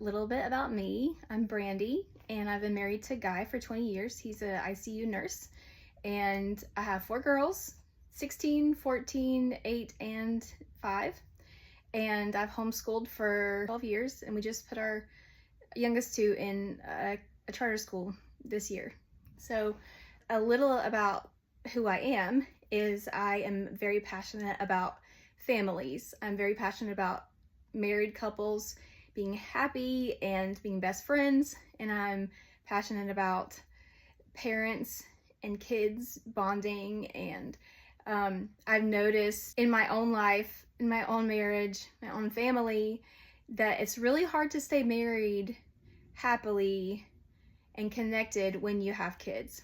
little bit about me. I'm Brandy, and I've been married to Guy for 20 years. He's an ICU nurse, and I have 4 girls, 16, 14, 8, and 5. And I've homeschooled for 12 years, and we just put our youngest 2 in a charter school this year. So a little about who I am is I am very passionate about families. I'm very passionate about married couples being happy and being best friends, and I'm passionate about parents and kids bonding. And I've noticed in my own life, in my own marriage, my own family, that it's really hard to stay married happily and connected when you have kids.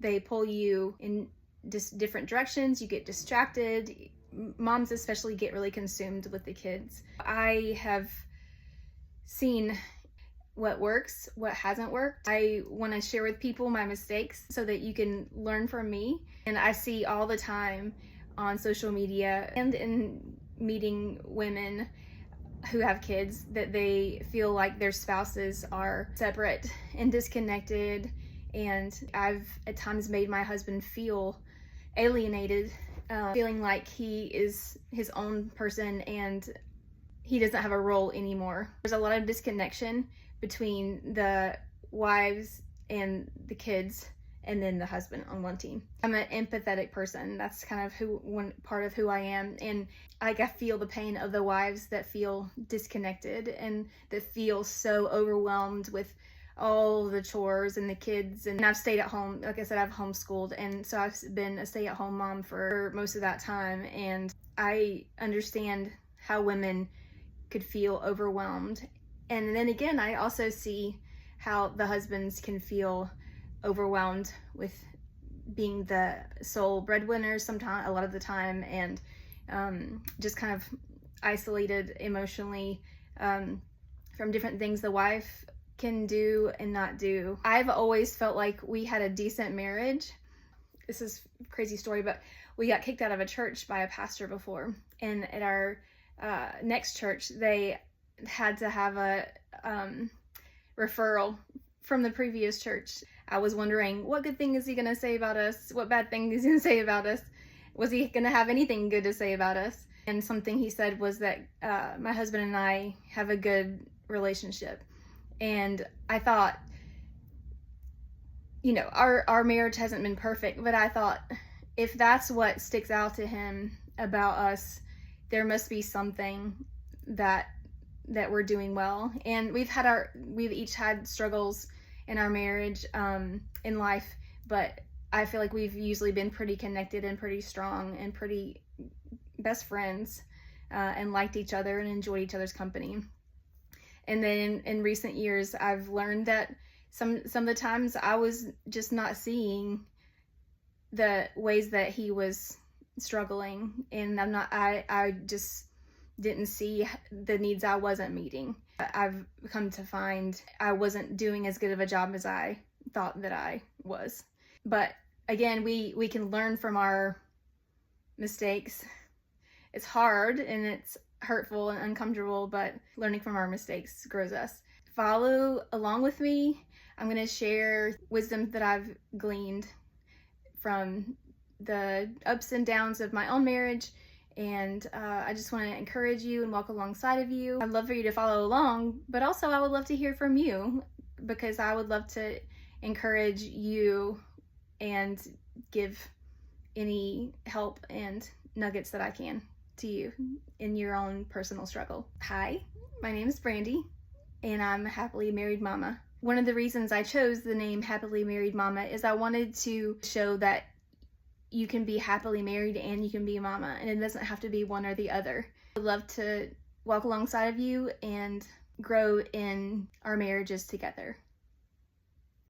They pull you in just different directions. You get distracted. Moms especially get really consumed with the kids. I have seen what works, what hasn't worked. I want to share with people my mistakes so that you can learn from me. And I see all the time on social media and in meeting women who have kids that they feel like their spouses are separate and disconnected. And I've at times made my husband feel alienated, feeling like he is his own person and he doesn't have a role anymore. There's a lot of disconnection between the wives and the kids and then the husband on one team. I'm an empathetic person. That's kind of one part of who I am. And I feel the pain of the wives that feel disconnected and that feel so overwhelmed with all the chores and the kids. And I've stayed at home. Like I said, I've homeschooled, and so I've been a stay-at-home mom for most of that time. And I understand how women could feel overwhelmed. And then again, I also see how the husbands can feel overwhelmed with being the sole breadwinner sometimes, a lot of the time, and just kind of isolated emotionally from different things the wife can do and not do. I've always felt like we had a decent marriage. This is a crazy story, but we got kicked out of a church by a pastor before. And at our next church, they had to have a referral from the previous church. I was wondering, what good thing is he going to say about us? What bad thing is he going to say about us? Was he going to have anything good to say about us? And something he said was that my husband and I have a good relationship. And I thought, you know, our marriage hasn't been perfect, but I thought, if that's what sticks out to him about us, there must be something that we're doing well. And we've each had struggles in our marriage, in life, but I feel like we've usually been pretty connected and pretty strong and pretty best friends, and liked each other and enjoyed each other's company. And then in recent years, I've learned that some of the times I was just not seeing the ways that he was struggling, and I just didn't see the needs I wasn't meeting. I've come to find I wasn't doing as good of a job as I thought that I was. But again, we can learn from our mistakes. It's hard and it's hurtful and uncomfortable, but learning from our mistakes grows us. Follow along with me. I'm going to share wisdom that I've gleaned from the ups and downs of my own marriage. And I just want to encourage you and walk alongside of you. I'd love for you to follow along, but also I would love to hear from you, because I would love to encourage you and give any help and nuggets that I can to you in your own personal struggle. Hi, my name is Brandy, and I'm a happily married mama. One of the reasons I chose the name Happily Married Mama is I wanted to show that you can be happily married and you can be a mama, and it doesn't have to be one or the other. I'd love to walk alongside of you and grow in our marriages together.